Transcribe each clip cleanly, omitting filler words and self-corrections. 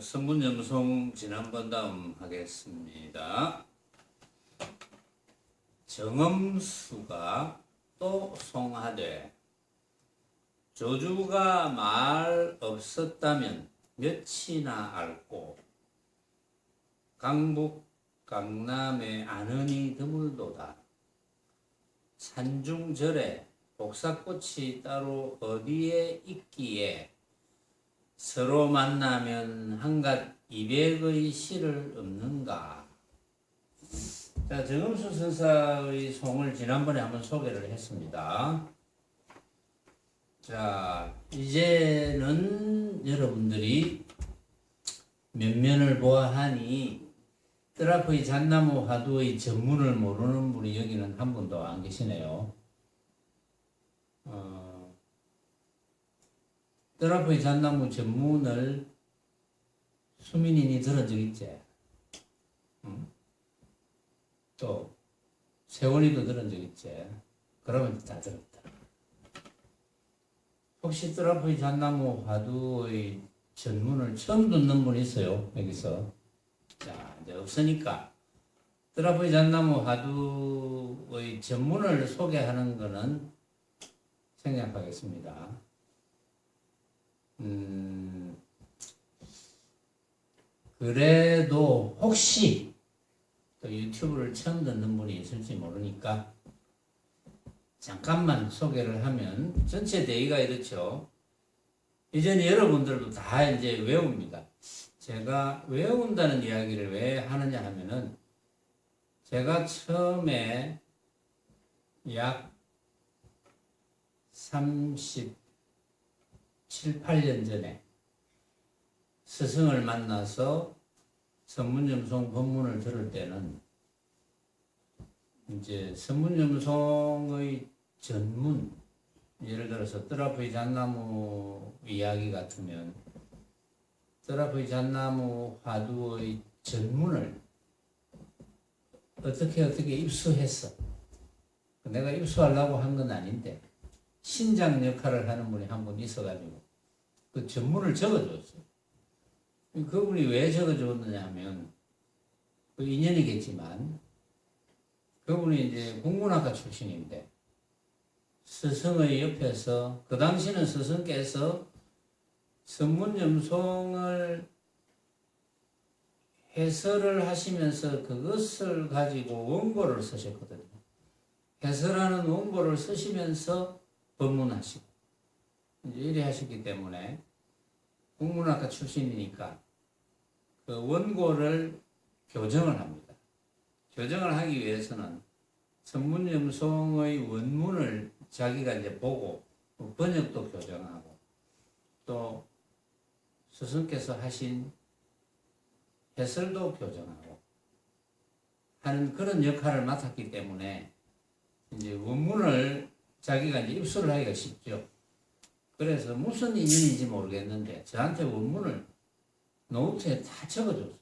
선문염송 지난번 다음 하겠습니다. 정엄수가 또 송하되 조주가 말 없었다면 몇이나 앓고 강북 강남에 아는이 드물도다. 산중절에 복사꽃이 따로 어디에 있기에 서로 만나면 한갓 200의 시를 읊는가. 자, 정엄수 선사의 송을 지난번에 한번 소개를 했습니다. 자, 이제는 여러분들이 면면을 보아하니 뜰 앞의 잣나무 화두의 전문을 모르는 분이 여기는 한 분도 안 계시네요. 뜰 앞의 잣나무 전문을 수민이니 들은 적 있지? 또 세원이도 들은 적 있지? 그러면 다 들었다. 혹시 뜰 앞의 잣나무 화두의 전문을 처음 듣는 분 있어요? 여기서. 자, 이제 없으니까 뜰 앞의 잣나무 화두의 전문을 소개하는 거는 생략하겠습니다. 그래도 혹시 또 유튜브를 처음 듣는 분이 있을지 모르니까 잠깐만 소개를 하면, 전체 대의가 이렇죠. 이제는 여러분들도 다 이제 외웁니다. 제가 외운다는 이야기를 왜 하느냐 하면은, 제가 처음에 약 37, 8년 전에 스승을 만나서 선문염송 법문을 들을 때는 이제 선문염송의 전문, 예를 들어서 뜰 앞의 잣나무 이야기 같으면 뜰 앞의 잣나무 화두의 전문을 어떻게 입수했어. 내가 입수하려고 한 건 아닌데 신장 역할을 하는 분이 한 분 있어가지고 그 전문을 적어줬어요. 그분이 왜 적어줬느냐 하면 그 인연이겠지만, 그분이 이제 국문학과 출신인데 스승의 옆에서, 그 당시는 스승께서 선문염송을 해설을 하시면서 그것을 가지고 원고를 쓰셨거든요. 해설하는 원고를 쓰시면서 법문하시고 이제 이래 하셨기 때문에 국문학과 출신이니까 그 원고를 교정을 합니다. 교정을 하기 위해서는 선문염송의 원문을 자기가 이제 보고 번역도 교정하고 또 스승께서 하신 해설도 교정하고 하는 그런 역할을 맡았기 때문에 이제 원문을 자기가 이제 입수를 하기가 쉽죠. 그래서 무슨 인연인지 모르겠는데 저한테 원문을 노트에 다 적어줬어요.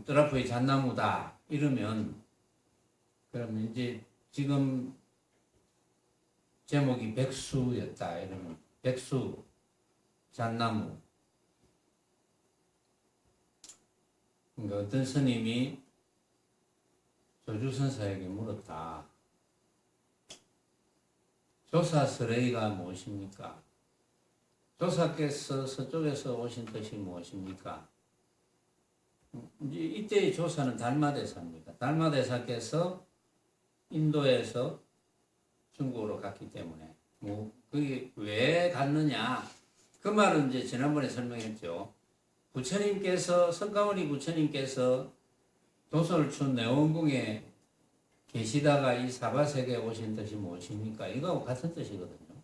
뜰 앞의 잣나무다 이러면, 그러면 이제 지금 제목이 백수였다 이러면 백수, 잣나무. 그러니까 어떤 스님이 조주선사에게 물었다. 조사스레이가 무엇입니까? 조사께서 서쪽에서 오신 뜻이 무엇입니까? 이제 이때의 조사는 달마대사입니다. 달마대사께서 인도에서 중국으로 갔기 때문에 그게 왜 갔느냐? 그 말은 이제 지난번에 설명했죠. 부처님께서, 석가모니 부처님께서 도솔춘 내원궁에 계시다가 이 사바세계에 오신 뜻이 무엇입니까? 이거하고 같은 뜻이거든요.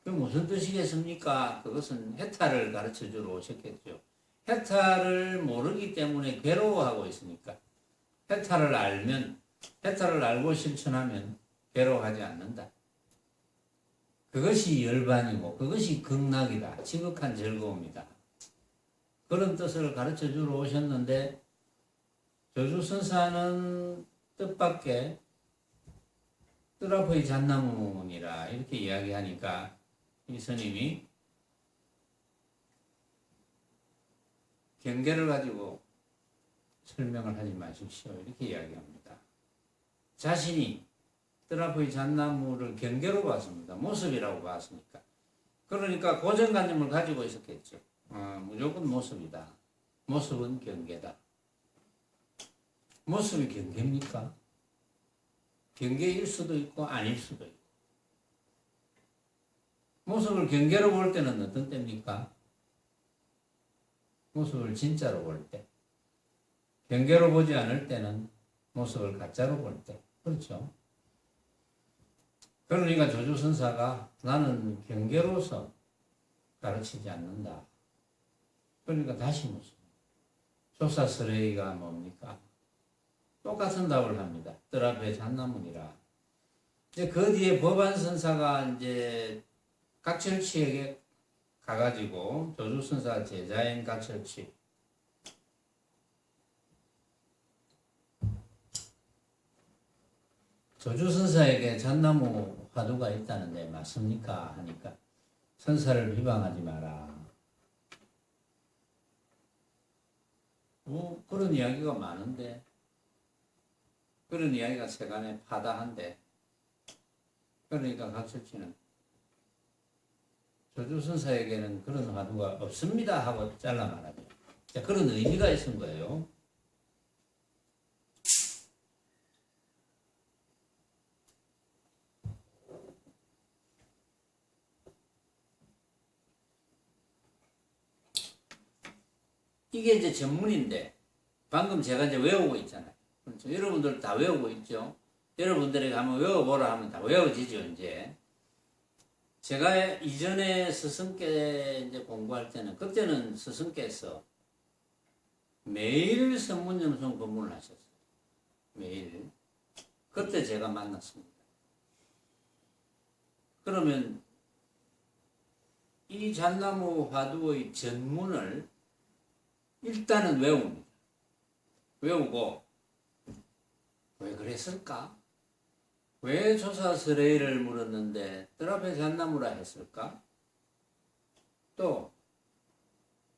그 무슨 뜻이겠습니까? 그것은 해탈을 가르쳐 주러 오셨겠죠. 해탈을 모르기 때문에 괴로워하고 있으니까, 해탈을 알면, 해탈을 알고 실천하면 괴로워하지 않는다. 그것이 열반이고 그것이 극락이다. 지극한 즐거움이다. 그런 뜻을 가르쳐 주러 오셨는데, 조주선사는 뜻밖의 뜰 앞의 잣나무니라 이렇게 이야기하니까 이 스님이 경계를 가지고 설명을 하지 마십시오. 이렇게 이야기합니다. 자신이 뜰 앞의 잣나무를 경계로 봤습니다. 모습이라고 봤으니까. 그러니까 고정관념을 가지고 있었겠죠. 무조건 모습이다. 모습은 경계다. 모습이 경계입니까? 경계일 수도 있고 아닐 수도 있고. 모습을 경계로 볼 때는 어떤 때입니까? 모습을 진짜로 볼 때. 경계로 보지 않을 때는 모습을 가짜로 볼 때. 그렇죠? 그러니까 조주선사가 나는 경계로서 가르치지 않는다. 그러니까 다시 묻습니다. 조사스레이가 뭡니까? 똑같은 답을 합니다. 뜰 앞에 잣나무니라. 이제 그 뒤에 법안선사가 이제 각철치에게 가가지고 조주선사 제자인 각철치 조주선사에게 잣나무 화두가 있다는데 맞습니까? 하니까 선사를 비방하지 마라. 그런 이야기가 많은데 그런 이야기가 세간에 파다한데 그러니까 각철치는 조주선사에게는 그런 화두가 없습니다 하고 잘라 말하죠. 자, 그런 의미가 있은 거예요. 이게 이제 전문인데 방금 제가 이제 외우고 있잖아요. 그렇죠? 여러분들 다 외우고 있죠. 여러분들에게 한번 외워보라 하면 다 외워지죠. 이제 제가 이전에 스승께 이제 공부할 때는 그때는 스승께서 매일 선문점성 법문을 하셨어요. 매일. 그때 제가 만났습니다. 그러면 이 잣나무 화두의 전문을 일단은 외웁니다. 외우고 왜 그랬을까? 왜 조사스레이를 물었는데 뜰 앞에 잣나무라 했을까? 또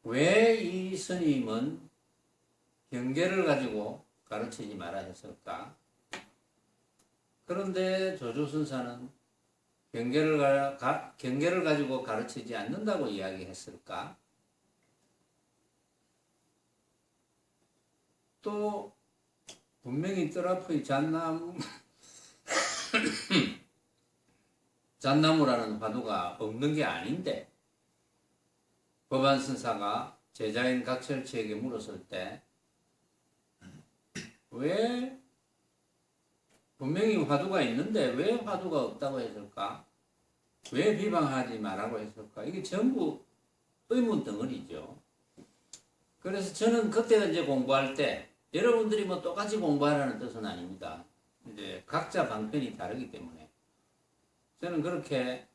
왜 이 스님은 경계를 가지고 가르치지 마라 했을까? 그런데 조조선사는 경계를 가지고 가르치지 않는다고 이야기했을까? 또 분명히 뜰 앞의 잣나무라는 화두가 없는 게 아닌데 법안선사가 제자인 각철치에게 물었을 때 왜 분명히 화두가 있는데 왜 화두가 없다고 했을까? 왜 비방하지 말라고 했을까? 이게 전부 의문 덩어리죠. 그래서 저는 그때 이제 공부할 때 여러분들이 뭐 똑같이 공부하라는 뜻은 아닙니다. 이제 각자 방편이 다르기 때문에 저는 그렇게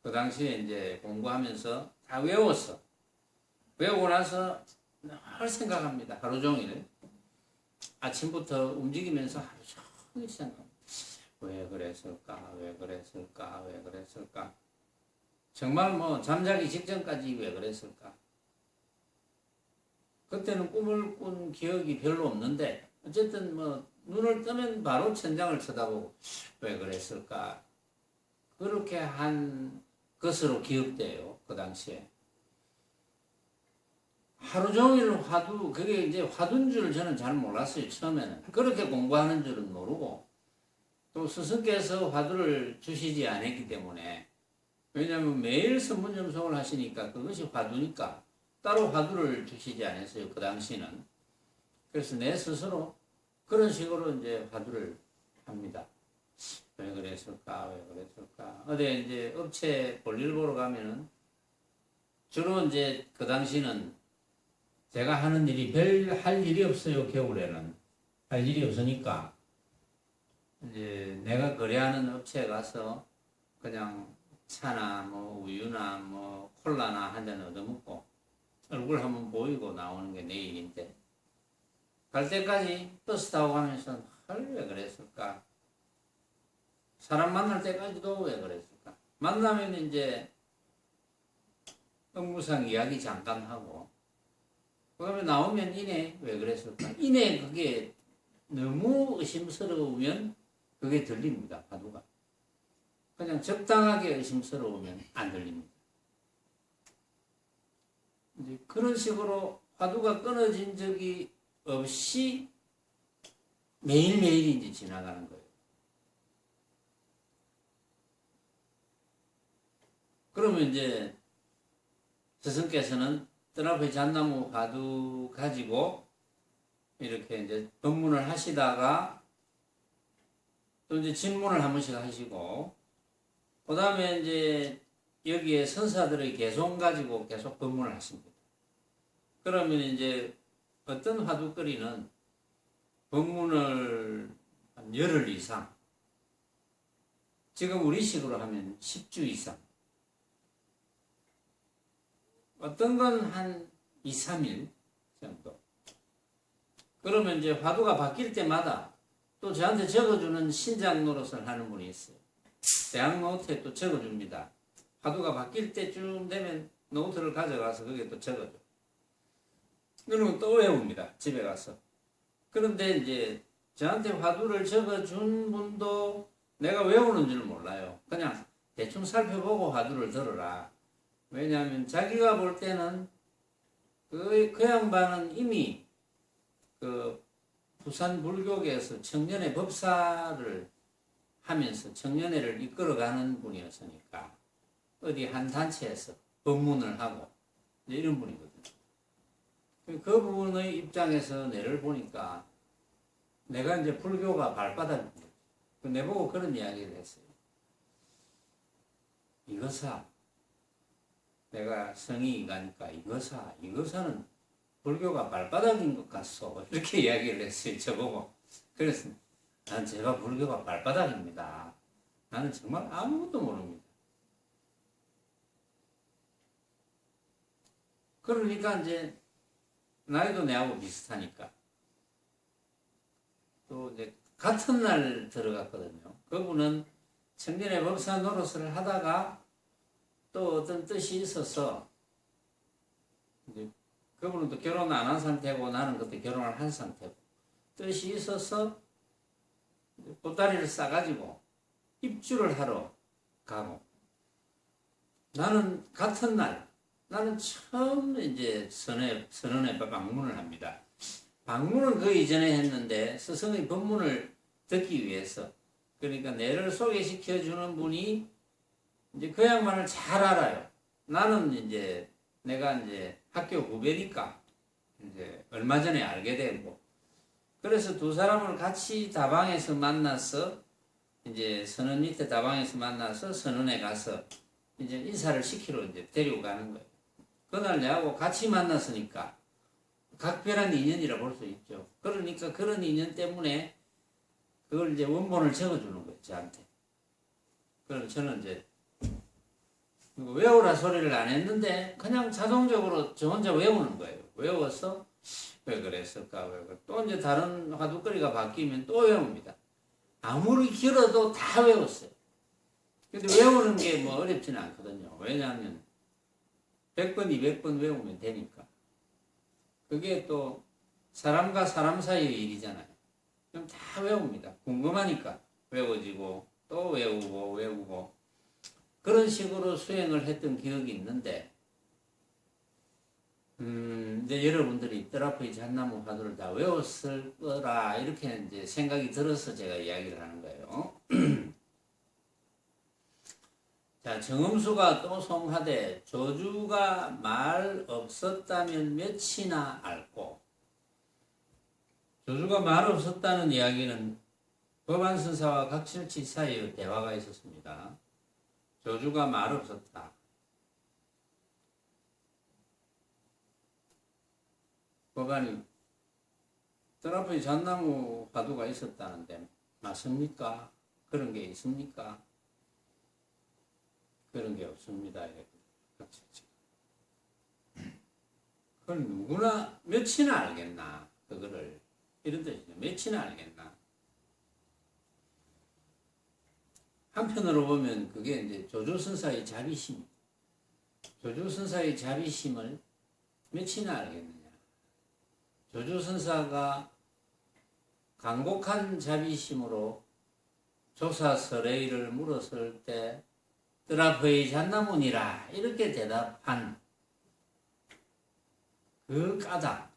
그 당시에 이제 공부하면서 다 외웠어. 외우고 나서 늘 생각합니다. 하루 종일. 아침부터 움직이면서 하루 종일 생각합니다. 왜 그랬을까? 왜 그랬을까? 왜 그랬을까? 정말 뭐 잠자기 직전까지 왜 그랬을까? 그때는 꿈을 꾼 기억이 별로 없는데 어쨌든 뭐 눈을 뜨면 바로 천장을 쳐다보고 왜 그랬을까? 그렇게 한 것으로 기억돼요. 그 당시에. 하루 종일 화두, 그게 이제 화두인 줄 저는 잘 몰랐어요. 처음에는. 그렇게 공부하는 줄은 모르고 또 스승께서 화두를 주시지 않았기 때문에 왜냐하면 매일 선문점송을 하시니까 그것이 화두니까 따로 화두를 주시지 않았어요. 그 당시는. 그래서 내 스스로 그런 식으로 이제 화두를 합니다. 왜 그랬을까? 왜 그랬을까? 어디 이제 업체 볼일 보러 가면은 주로 이제 그 당시는 제가 하는 일이 별 할 일이 없어요. 겨울에는. 할 일이 없으니까 이제 내가 거래하는 업체에 가서 그냥 차나 뭐 우유나 뭐 콜라나 한 잔 얻어먹고 얼굴 한번 보이고 나오는 게 내 일인데 갈 때까지 버스 타고 가면서 왜 그랬을까? 사람 만날 때까지도 왜 그랬을까? 만나면 이제 업무상 이야기 잠깐 하고 그러면 나오면 이내 왜 그랬을까? 이내 그게 너무 의심스러우면 그게 들립니다. 화두가. 그냥 적당하게 의심스러우면 안 들립니다. 이제 그런 식으로 화두가 끊어진 적이 없이 매일매일 이제 지나가는 거예요. 그러면 이제 스승께서는 뜰앞의 잣나무 화두 가지고 이렇게 이제 법문을 하시다가 또 이제 질문을 한 번씩 하시고 그 다음에 이제 여기에 선사들의 개송 가지고 계속 법문을 하십니다. 그러면 이제 어떤 화두거리는 법문을 한 열흘 이상, 지금 우리식으로 하면 10주 이상, 어떤 건 한 2, 3일 정도. 그러면 이제 화두가 바뀔 때마다 또 저한테 적어주는 신작 노릇을 하는 분이 있어요. 대학 노트에 또 적어줍니다. 화두가 바뀔 때쯤 되면 노트를 가져가서 거기에 또 적어줘. 그러면 또 외웁니다. 집에 가서. 그런데 이제 저한테 화두를 적어준 분도 내가 외우는 줄 몰라요. 그냥 대충 살펴보고 화두를 들어라. 왜냐하면 자기가 볼 때는 그 양반은 이미 그 부산 불교계에서 청년의 법사를 하면서 청년회를 이끌어가는 분이었으니까 어디 한 단체에서 법문을 하고 이런 분이거든요. 그 부분의 입장에서 내를 보니까 내가 이제 불교가 발바닥입니다. 내보고 그런 이야기를 했어요. 이거사, 내가 성이 가니까 이거사는 불교가 발바닥인 것 같소. 이렇게 이야기를 했어요. 저보고. 그래서 난 제가 불교가 발바닥입니다. 나는 정말 아무것도 모릅니다. 그러니까 이제 나이도 내하고 비슷하니까 또 이제 같은 날 들어갔거든요. 그분은 청년의 법사 노릇을 하다가 또 어떤 뜻이 있어서 이제 그분은 또 결혼 안 한 상태고 나는 그때 결혼을 한 상태고 뜻이 있어서 보따리를 싸가지고 입주를 하러 가고 나는 같은 날 나는 처음 이제 선언에 방문을 합니다. 방문은 그 이전에 했는데 스승의 법문을 듣기 위해서 그러니까 내를 소개시켜 주는 분이 이제 그 양반을 잘 알아요. 나는 이제 내가 이제 학교 후배니까 이제 얼마 전에 알게 되고 그래서 두 사람을 같이 다방에서 만나서 이제 선언 밑에 다방에서 만나서 선언에 가서 이제 인사를 시키러 이제 데리고 가는 거예요. 그날 내하고 같이 만났으니까 각별한 인연이라 볼 수 있죠. 그러니까 그런 인연 때문에 그걸 이제 원본을 적어주는 거예요, 저한테. 그럼 저는 이제 외우라 소리를 안 했는데 그냥 자동적으로 저 혼자 외우는 거예요. 외워서 왜 그랬을까? 또 이제 다른 화두거리가 바뀌면 또 외웁니다. 아무리 길어도 다 외웠어요. 근데 외우는 게 뭐 어렵지는 않거든요. 왜냐하면 100번, 200번 외우면 되니까. 그게 또 사람과 사람 사이의 일이잖아요. 그럼 다 외웁니다. 궁금하니까 외워지고 또 외우고 그런 식으로 수행을 했던 기억이 있는데 이제 여러분들이 뜰앞의 잣나무 화두를 다 외웠을 거라 이렇게 이제 생각이 들어서 제가 이야기를 하는 거예요. 자, 정음수가 또 송하되 조주가 말 없었다면 몇이나 앓고 조주가 말 없었다는 이야기는 법안선사와 각실치 사이의 대화가 있었습니다. 조주가 말 없었다. 법안이 뜰앞의 잣나무 화두가 있었다는데 맞습니까? 그런 게 있습니까? 그런 게 없습니다. 그걸 누구나 몇이나 알겠나? 그거를 이런 뜻이죠. 몇이나 알겠나? 한편으로 보면 그게 이제 조조선사의 자비심, 조조선사의 자비심을 몇이나 알겠느냐? 조주선사가 강곡한 자비심으로 조사 설의를 물었을 때 뜨라퍼의 잣나무니라 이렇게 대답한 그 까닭.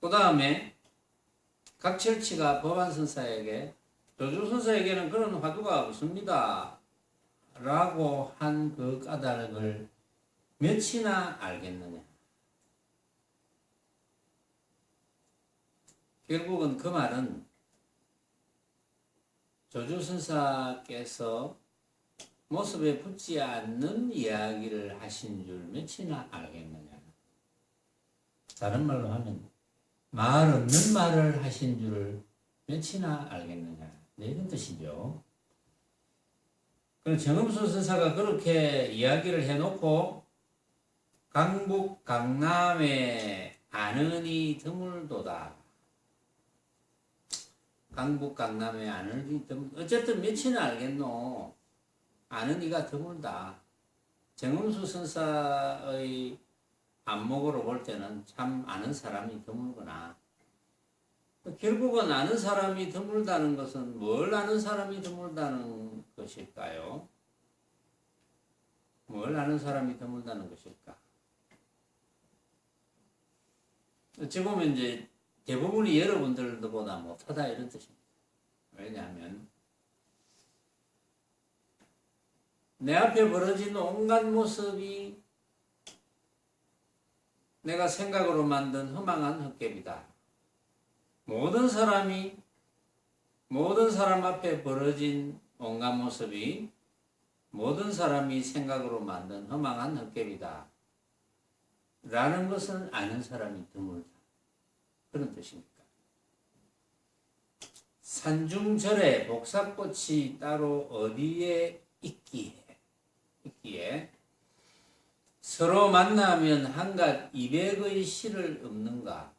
그 다음에 각철치가 법안선사에게 조주선사에게는 그런 화두가 없습니다 라고 한 그 까닭을 몇이나 알겠느냐. 결국은 그 말은 조주선사께서 모습에 붙지 않는 이야기를 하신 줄 몇이나 알겠느냐. 다른 말로 하면 말 없는 말을 하신 줄을 몇이나 알겠느냐. 이런 뜻이죠. 그럼 정음수 선사가 그렇게 이야기를 해놓고 강북 강남에 아는이 드물도다. 강북 강남에 아는이 드물. 어쨌든 몇이나 알겠노. 아는이가 드물다. 정음수 선사의 안목으로 볼 때는 참 아는 사람이 드물구나. 결국은 아는 사람이 드물다는 것은 뭘 아는 사람이 드물다는 것일까요? 뭘 아는 사람이 드물다는 것일까? 어찌 보면 이제 대부분이 여러분들보다 못하다 이런 뜻입니다. 왜냐하면 내 앞에 벌어진 온갖 모습이 내가 생각으로 만든 허망한 헛개비다. 모든 사람 앞에 벌어진 온갖 모습이 모든 사람이 생각으로 만든 허망한 헛개비다. 라는 것은 아는 사람이 드물다. 그런 뜻입니까? 산중절에 복사꽃이 따로 어디에 있기에 서로 만나면 한갓 200의 시를 읊는가?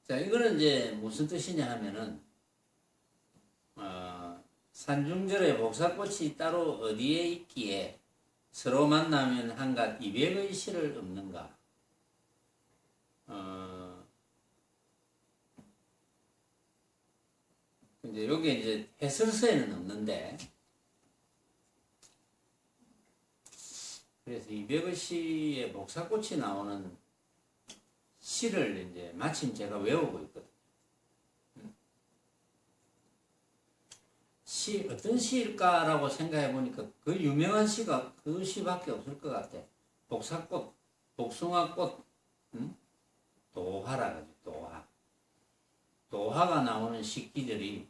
자, 이거는 이제 무슨 뜻이냐 하면은, 산중절에 복사꽃이 따로 어디에 있기에 서로 만나면 한갓 200의 시를 읊는가? 이제 여기 이제 해설서에는 없는데, 그래서 200의 시에 복사꽃이 나오는 시를 이제 마침 제가 외우고 있거든요. 시, 어떤 시일까라고 생각해 보니까 그 유명한 시가 그 시밖에 없을 것 같아. 복사꽃, 복숭아꽃, 도화라 그러죠. 도화. 도화가 나오는 시기들이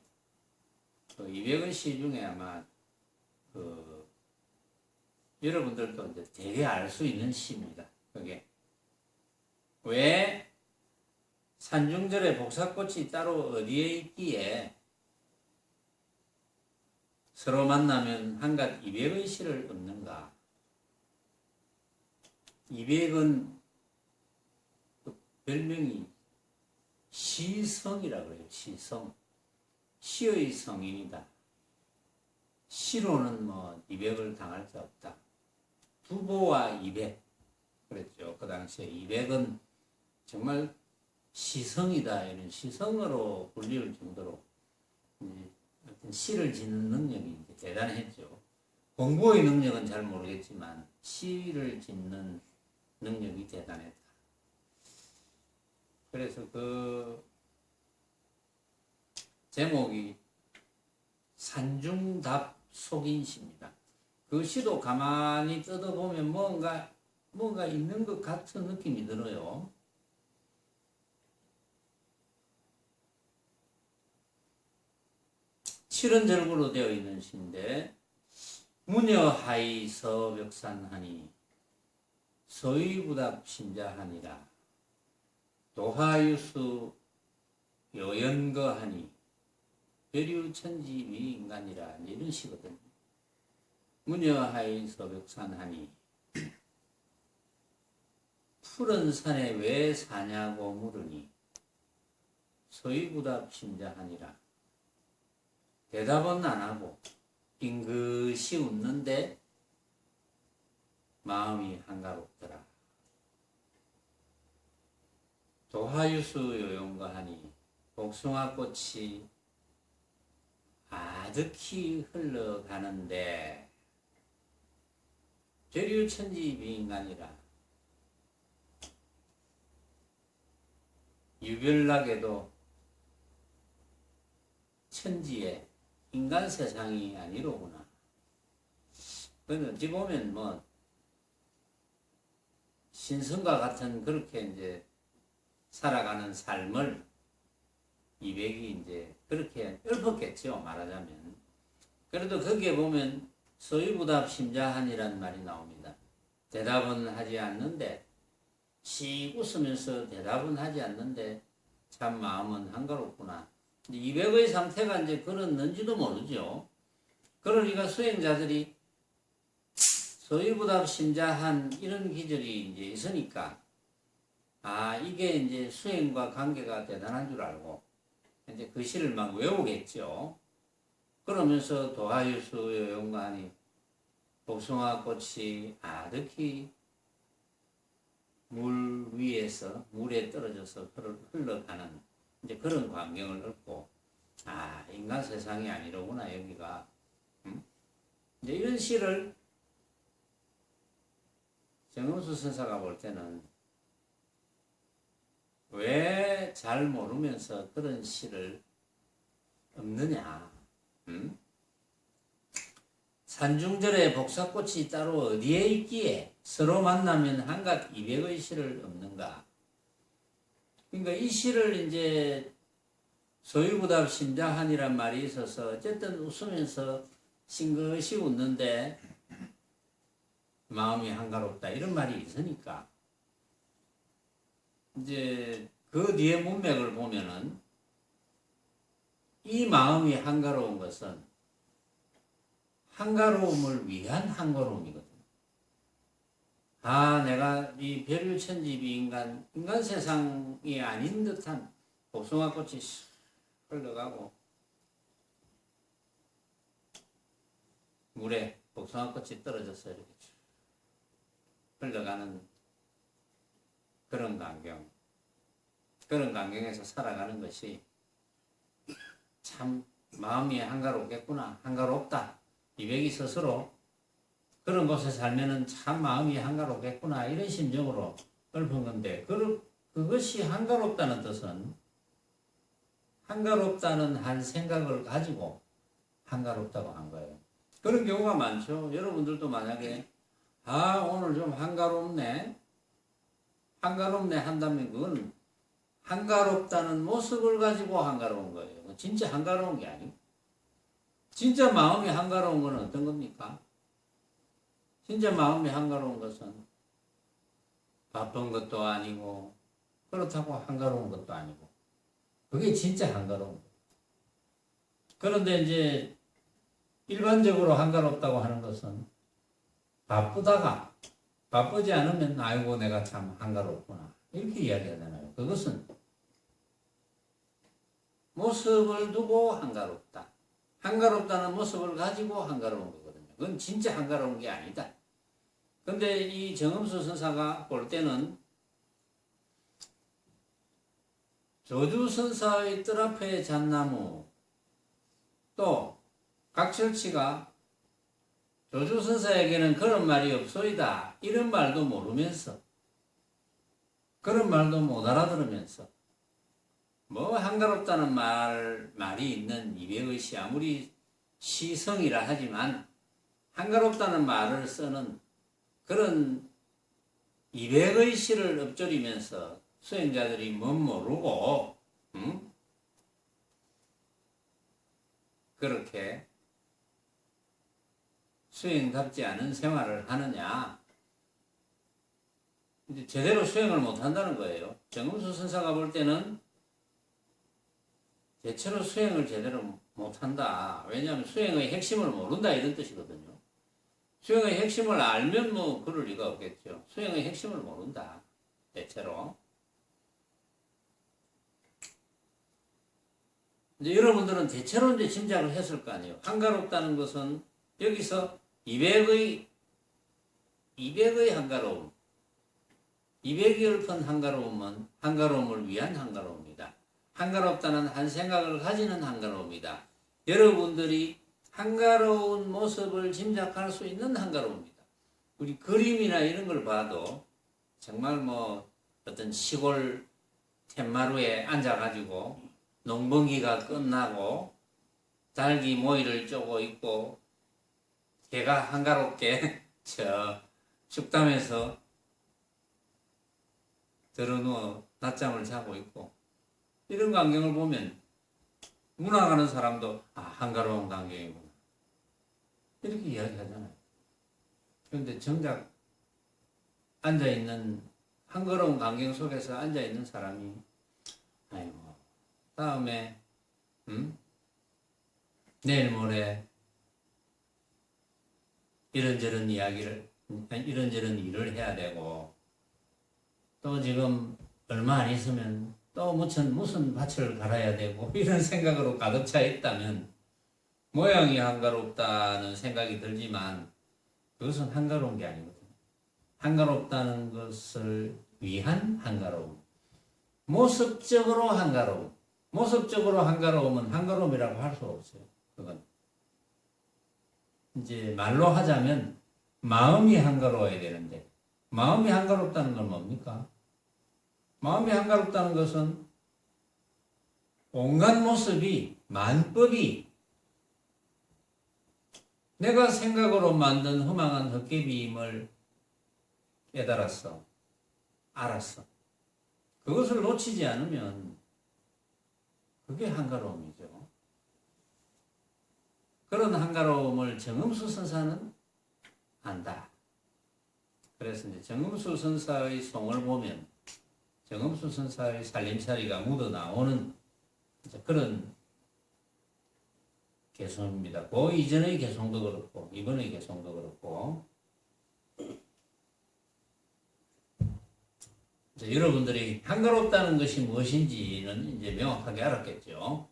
그 200의 시 중에 아마 그 여러분들도 이제 되게 알 수 있는 시입니다. 그게 왜 산중절에 복사꽃이 따로 어디에 있기에 서로 만나면 한갓 200의 시를 읊는가? 200은 그 별명이 시성이라고 그래요. 시성. 시의 성인이다. 시로는 뭐 200을 당할 수 없다. 두보와 200 그랬죠. 그 당시에 200은 정말 시성이다. 이런 시성으로 불릴 정도로 어떤 시를 짓는 능력이 대단했죠. 공부의 능력은 잘 모르겠지만 시를 짓는 능력이 대단했다. 그래서 그 제목이 산중답 속인시입니다. 그 시도 가만히 뜯어보면 뭔가 있는 것 같은 느낌이 들어요. 칠은절구로 되어 있는 시인데 무녀하이 서벽산하니 서위부답 신자하니라 도하유수 여연거하니 별유천지 위인간이라 이런 시거든요. 무녀하이 서벽산하니 푸른 산에 왜 사냐고 물으니 서위부답 신자하니라 대답은 안 하고 빙긋이 웃는데 마음이 한가롭더라. 도화유수 요용과 하니 복숭아꽃이 아득히 흘러가는데 죄류천지비인간이라 유별나게도 천지에 인간 세상이 아니로구나. 그건 어찌 보면 뭐 신성과 같은 그렇게 이제 살아가는 삶을 이백이 이제 그렇게 읊었겠죠, 말하자면. 그래도 거기에 보면 서유부답 심자한이라는 말이 나옵니다. 대답은 하지 않는데 씩 웃으면서 대답은 하지 않는데 참 마음은 한가롭구나. 이백의 상태가 이제 그렇는지도 모르죠. 그러니까 수행자들이 서유부답 심자한 이런 기절이 이제 있으니까 이게 이제 수행과 관계가 대단한 줄 알고 이제 그 시를 막 외우겠죠. 그러면서 도하유수 요용가니 복숭아꽃이 아득히 물 위에서 물에 떨어져서 흘러가는 이제 그런 광경을 얻고 인간 세상이 아니로구나 여기가. 이제 이런 시를 정음수 선사가 볼 때는 왜 잘 모르면서 그런 시를 읊느냐. 산중절에 복사꽃이 따로 어디에 있기에 서로 만나면 한갓 이백의 시를 읊는가. 그러니까 이 시를 이제 소유부답 심자한이란 말이 있어서 어쨌든 웃으면서 싱긋이 웃는데 마음이 한가롭다 이런 말이 있으니까 이제 그 뒤에 문맥을 보면은 이 마음이 한가로운 것은 한가로움을 위한 한가로움이거든요. 내가 이 별유천지비 인간 세상이 아닌 듯한 복숭아꽃이 흘러가고 물에 복숭아꽃이 떨어져서 이렇게 흘러가는 그런 광경에서 살아가는 것이 참 마음이 한가롭겠구나, 한가롭다. 이백이 스스로 그런 곳에 살면은 참 마음이 한가롭겠구나 이런 심정으로 읊은 건데 그것이 한가롭다는 뜻은 한가롭다는 한 생각을 가지고 한가롭다고 한 거예요. 그런 경우가 많죠. 여러분들도 만약에 오늘 좀 한가롭네 한다면 그건 한가롭다는 모습을 가지고 한가로운 거예요. 진짜 한가로운 게 아니고 진짜 마음이 한가로운 건 어떤 겁니까? 진짜 마음이 한가로운 것은 바쁜 것도 아니고 그렇다고 한가로운 것도 아니고 그게 진짜 한가로운 거예요. 그런데 이제 일반적으로 한가롭다고 하는 것은 바쁘지 않으면 아이고 내가 참 한가롭구나 이렇게 이야기하잖아요. 그것은 모습을 두고 한가롭다. 한가롭다는 모습을 가지고 한가로운 거거든요. 그건 진짜 한가로운 게 아니다. 근데 이 정음수 선사가 볼 때는 조주선사의 뜰 앞에 잣나무 또 각철치가 조주선사에게는 그런 말이 없소이다 이런 말도 모르면서 그런 말도 못 알아들으면서 뭐 한가롭다는 말이 있는 이백의 시 아무리 시성이라 하지만 한가롭다는 말을 쓰는 그런 이백의 시를 읊조리면서 수행자들이 못 모르고 그렇게 수행답지 않은 생활을 하느냐 이제 제대로 수행을 못한다는 거예요. 정음수 선사가 볼 때는 대체로 수행을 제대로 못한다. 왜냐하면 수행의 핵심을 모른다 이런 뜻이거든요. 수행의 핵심을 알면 뭐 그럴 리가 없겠죠. 수행의 핵심을 모른다. 대체로. 이제 여러분들은 대체로 이제 짐작을 했을 거 아니에요. 한가롭다는 것은 여기서 200의 한가로움. 200여 큰 한가로움은 한가로움을 위한 한가로움이다. 한가롭다는 한 생각을 가지는 한가로움이다. 여러분들이 한가로운 모습을 짐작할 수 있는 한가로움이다. 우리 그림이나 이런 걸 봐도 정말 뭐 어떤 시골 툇마루에 앉아가지고 농번기가 끝나고 달기 모이를 쪼고 있고 개가 한가롭게 저 죽담에서 들어누워 낮잠을 자고 있고 이런 광경을 보면 문화가는 사람도 한가로운 광경이구나 이렇게 이야기하잖아요. 그런데 정작 앉아있는 한가로운 광경 속에서 앉아있는 사람이 아이고 다음에 내일 모레 이런저런 이야기를 이런저런 일을 해야 되고 또 지금 얼마 안 있으면 또 무슨 밭을 갈아야 되고 이런 생각으로 가득 차 있다면 모양이 한가롭다는 생각이 들지만 그것은 한가로운 게 아니거든요. 한가롭다는 것을 위한 한가로움, 모습적으로 한가로움. 모습적으로 한가로움은 한가로움이라고 할 수 없어요. 그건 이제 말로 하자면 마음이 한가로워야 되는데 마음이 한가롭다는 건 뭡니까? 마음이 한가롭다는 것은 온갖 모습이 만법이 내가 생각으로 만든 허망한 헛개비임을 깨달았어. 알았어. 그것을 놓치지 않으면 그게 한가로움이죠. 그런 한가로움을 정음수 선사는 안다. 그래서 이제 정음수 선사의 송을 보면 정음수 선사의 살림살이가 묻어 나오는 그런 개송입니다. 그 이전의 개송도 그렇고 이번의 개송도 그렇고 이제 여러분들이 한가롭다는 것이 무엇인지는 이제 명확하게 알았겠죠.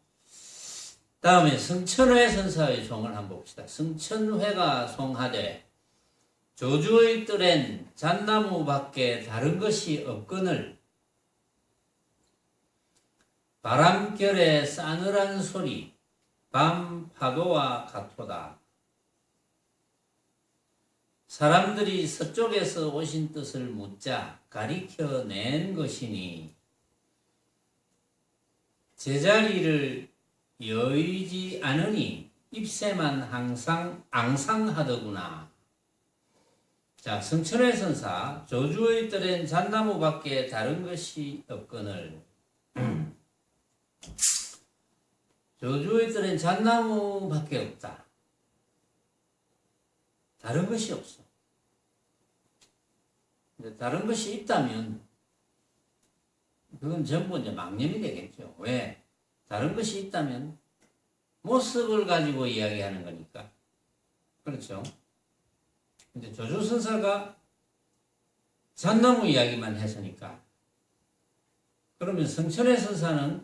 다음에 성천회 선사의 송을 한번 봅시다. 성천회가 송하되 조주의 뜰엔 잣나무 밖에 다른 것이 없거늘 바람결에 싸늘한 소리 밤 파도와 같도다. 사람들이 서쪽에서 오신 뜻을 묻자 가리켜낸 것이니 제자리를 여의지 않으니 입새만 항상 앙상하더구나. 자, 성천회 선사 조주의 뜰엔 잣나무 밖에 다른 것이 없거늘 조주의 뜰엔 잣나무 밖에 없다. 다른 것이 없어. 근데 다른 것이 있다면 그건 전부 이제 망념이 되겠죠. 왜? 다른 것이 있다면 모습을 가지고 이야기하는 거니까. 그렇죠? 근데 조주선사가 잣나무 이야기만 했으니까 그러면 성천회 선사는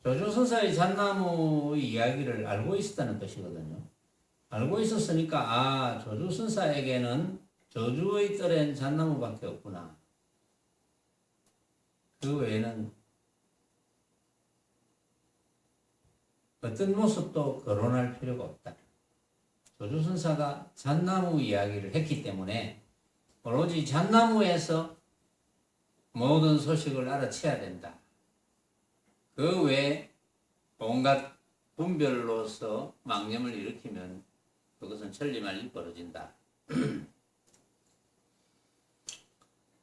조주선사의 잣나무 이야기를 알고 있었다는 것이거든요. 알고 있었으니까 조주선사에게는 조주의 뜰엔 잣나무밖에 없구나. 그 외에는 어떤 모습도 거론할 필요가 없다. 조주선사가 잣나무 이야기를 했기 때문에 오로지 잣나무에서 모든 소식을 알아채야 된다. 그 외에 온갖 분별로서 망념을 일으키면 그것은 천리말리 벌어진다.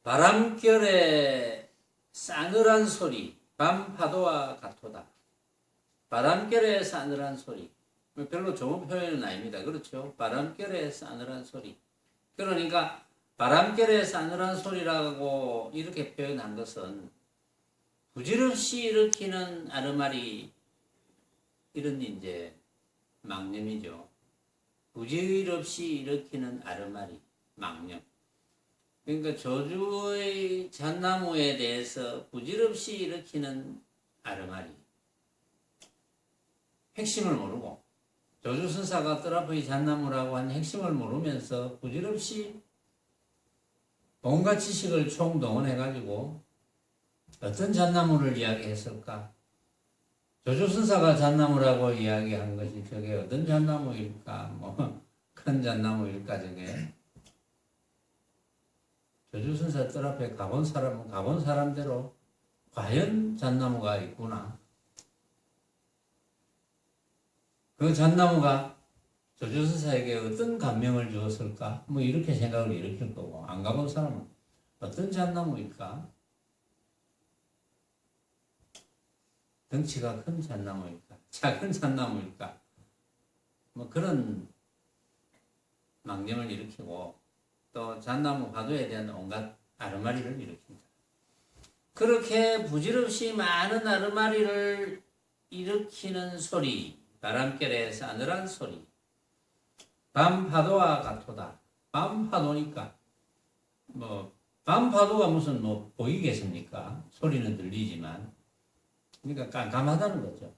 바람결에 싸늘한 소리 밤 파도와 같도다. 바람결에 싸늘한 소리 별로 좋은 표현은 아닙니다. 그렇죠? 바람결에 싸늘한 소리. 그러니까 바람결에 싸늘한 소리라고 이렇게 표현한 것은 부질없이 일으키는 아르마리 이런 이제 망념이죠. 부질없이 일으키는 아르마리 망념. 그러니까 조주의 잣나무에 대해서 부질없이 일으키는 아르마리. 핵심을 모르고 조주선사가 뜰 앞의 잣나무라고 한 핵심을 모르면서 부질없이 온갖 지식을 총동원해가지고 어떤 잣나무를 이야기했을까? 조조선사가 잣나무라고 이야기한 것이 저게 어떤 잣나무일까? 뭐 큰 잣나무일까 저게? 조조선사 뜰 앞에 가본 사람은 가본 사람대로 과연 잣나무가 있구나. 그 잣나무가 조조선사에게 어떤 감명을 주었을까? 뭐 이렇게 생각을 일으킬 거고, 안 가본 사람은 어떤 잣나무일까? 덩치가 큰 잣나무일까? 작은 잣나무일까? 뭐 그런 망념을 일으키고, 또 잣나무 화두에 대한 온갖 아르마리를 일으킵니다. 그렇게 부질없이 많은 아르마리를 일으키는 소리, 바람결의 싸늘한 소리, 밤파도와 같도다. 밤파도니까 밤파도가 무슨 보이겠습니까? 소리는 들리지만, 그러니까 깜깜하다는 거죠.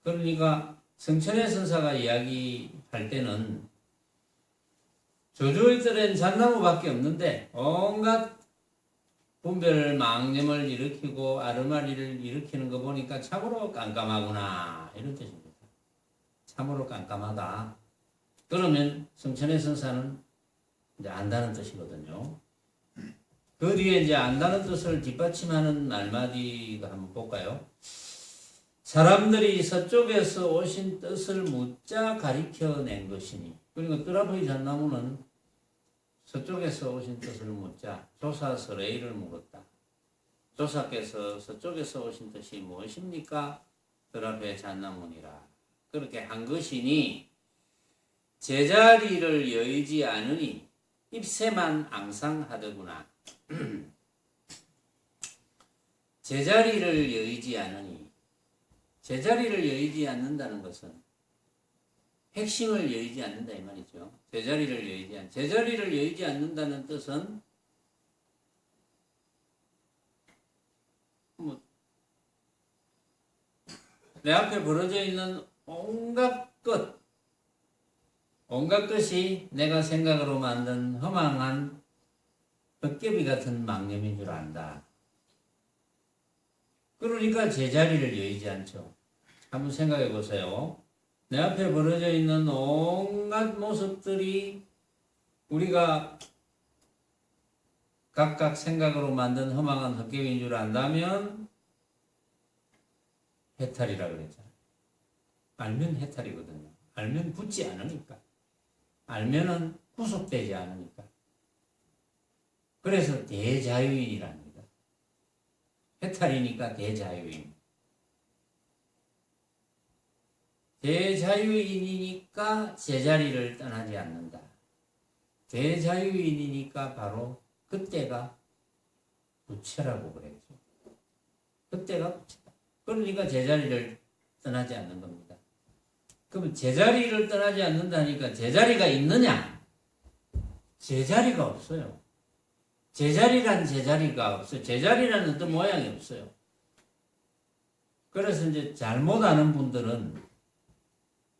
그러니까 성천의 선사가 이야기할 때는 조조의 뜰엔 잣나무밖에 없는데 온갖 분별 망념을 일으키고 아르마리를 일으키는 거 보니까 참으로 깜깜하구나, 이런 뜻입니다. 참으로 깜깜하다. 그러면 성천의 선사는 이제 안다는 뜻이거든요. 그 뒤에 이제 안다는 뜻을 뒷받침하는 말마디가 한번 볼까요? 사람들이 서쪽에서 오신 뜻을 묻자 가리켜낸 것이니. 그리고 뜰 앞의 잣나무는 서쪽에서 오신 뜻을 묻자 조사설의를 물었다. 조사께서 서쪽에서 오신 뜻이 무엇입니까? 뜰 앞의 잣나무니라. 그렇게 한 것이니 제자리를 여의지 않으니 입새만 앙상하더구나. 제자리를 여의지 않으니, 제자리를 여의지 않는다는 것은 핵심을 여의지 않는다 이 말이죠. 제자리를 여의지 않는다는 뜻은 내 앞에 벌어져 있는 온갖 것이 내가 생각으로 만든 허망한 헛개비 같은 망념인 줄 안다. 그러니까 제자리를 여의지 않죠. 한번 생각해 보세요. 내 앞에 벌어져 있는 온갖 모습들이 우리가 각각 생각으로 만든 허망한 헛개비인 줄 안다면 해탈이라 그랬잖아요. 알면 해탈이거든요. 알면 붙지 않으니까. 알면은 구속되지 않으니까. 그래서 대자유인이랍니다. 해탈이니까 대자유인. 대자유인이니까 제자리를 떠나지 않는다. 대자유인이니까 바로 그때가 부처라고 그랬죠. 그때가 부처다. 그러니까 제자리를 떠나지 않는 겁니다. 그럼 제자리를 떠나지 않는다니까 제자리가 있느냐? 제자리가 없어요. 제자리란 제자리가 없어요. 제자리라는 어떤 모양이 없어요. 그래서 이제 잘못 아는 분들은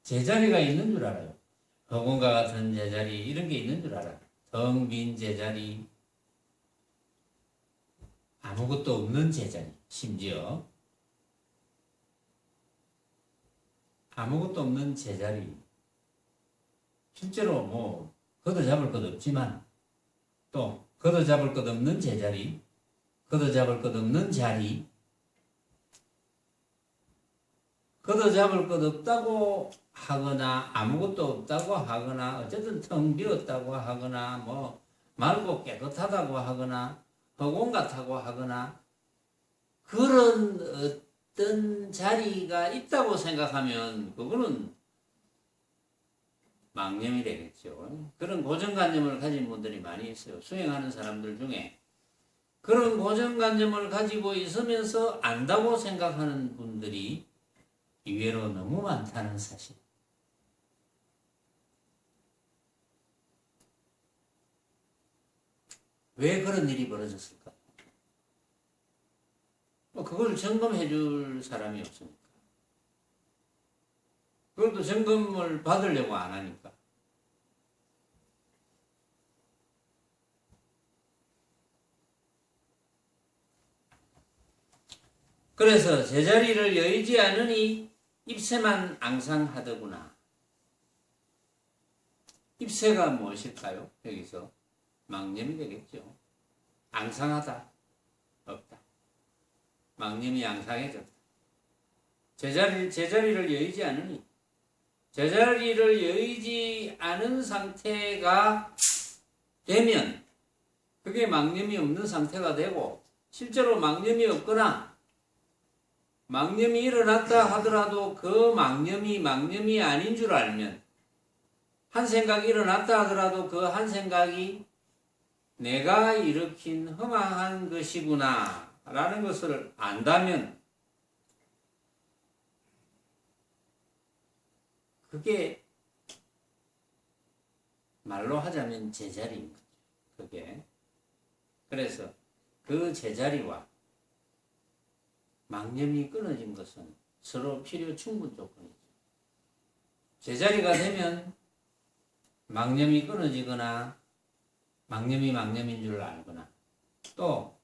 제자리가 있는 줄 알아요. 허공과 같은 제자리 이런 게 있는 줄 알아요. 텅 빈 제자리, 아무것도 없는 제자리, 심지어 아무것도 없는 제자리. 실제로 걷어잡을 것 없지만 또 걷어잡을 것 없는 제자리, 걷어잡을 것 없는 자리, 걷어잡을 것 없다고 하거나 아무것도 없다고 하거나 어쨌든 텅 비었다고 하거나 맑고 깨끗하다고 하거나 허공 같다고 하거나 그런 어떤 자리가 있다고 생각하면 그거는 망념이 되겠죠. 그런 고정관념을 가진 분들이 많이 있어요. 수행하는 사람들 중에 그런 고정관념을 가지고 있으면서 안다고 생각하는 분들이 의외로 너무 많다는 사실. 왜 그런 일이 벌어졌을까? 그걸 점검해 줄 사람이 없으니까. 그것도 점검을 받으려고 안 하니까. 그래서 제자리를 여의지 않으니 입새만 앙상하더구나. 입새가 무엇일까요? 여기서 망념이 되겠죠. 앙상하다. 없다. 망념이 앙상해졌다. 제자리를 여의지 않으니, 제자리를 여의지 않은 상태가 되면 그게 망념이 없는 상태가 되고, 실제로 망념이 없거나 망념이 일어났다 하더라도 그 망념이 아닌 줄 알면, 한 생각이 일어났다 하더라도 그 한 생각이 내가 일으킨 허망한 것이구나 라는 것을 안다면 그게 말로 하자면 제자리인 거죠. 그게. 그래서 그 제자리와 망념이 끊어진 것은 서로 필요 충분 조건이죠. 제자리가 되면 망념이 끊어지거나 망념이 망념인 줄 알거나, 또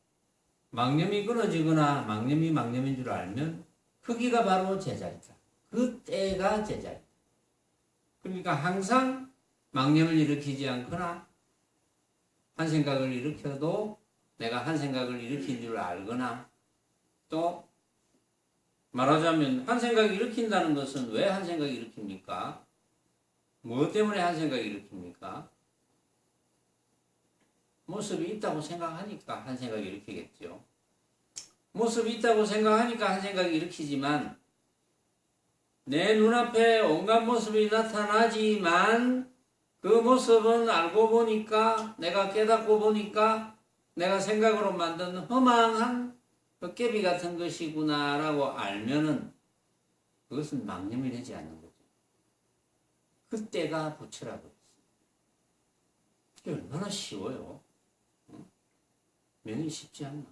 망념이 끊어지거나 망념이 망념인 줄 알면 크기가 바로 제자리다. 그때가 제자리다. 그러니까 항상 망념을 일으키지 않거나 한 생각을 일으켜도 내가 한 생각을 일으킨 줄 알거나, 또 말하자면 한 생각을 일으킨다는 것은 왜 한 생각을 일으킵니까? 무엇 때문에 한 생각을 일으킵니까? 모습이 있다고 생각하니까 한 생각을 일으키겠죠. 모습이 있다고 생각하니까 한 생각을 일으키지만, 내 눈앞에 온갖 모습이 나타나지만 그 모습은 알고 보니까, 내가 깨닫고 보니까 내가 생각으로 만든 허망한 헛개비 같은 것이구나 라고 알면은 그것은 망념이 되지 않는 거죠. 그때가 부처라고 했어요. 이게 얼마나 쉬워요. 명이 쉽지 않나?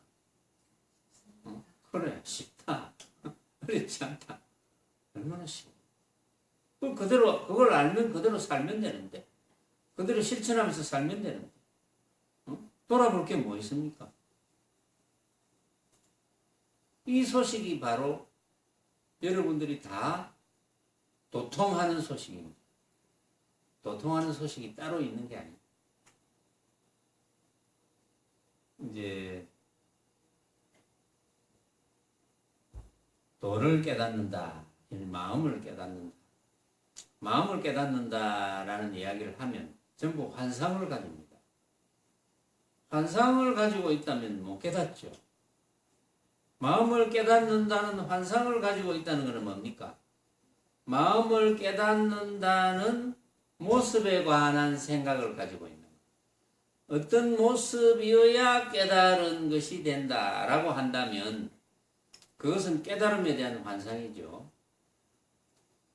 그래, 쉽다. 어렵지 않다. 얼마나 쉬워. 그걸 알면 그대로 살면 되는데, 그대로 실천하면서 살면 되는데, 돌아볼 게 뭐 있습니까? 이 소식이 바로 여러분들이 다 도통하는 소식입니다. 도통하는 소식이 따로 있는 게 아니에요. 이제 도를 깨닫는다, 마음을 깨닫는다. 마음을 깨닫는다라는 이야기를 하면 전부 환상을 가집니다. 환상을 가지고 있다면 못 깨닫죠. 마음을 깨닫는다는 환상을 가지고 있다는 것은 뭡니까? 마음을 깨닫는다는 모습에 관한 생각을 가지고 있는 거예요. 어떤 모습이어야 깨달은 것이 된다라고 한다면 그것은 깨달음에 대한 환상이죠.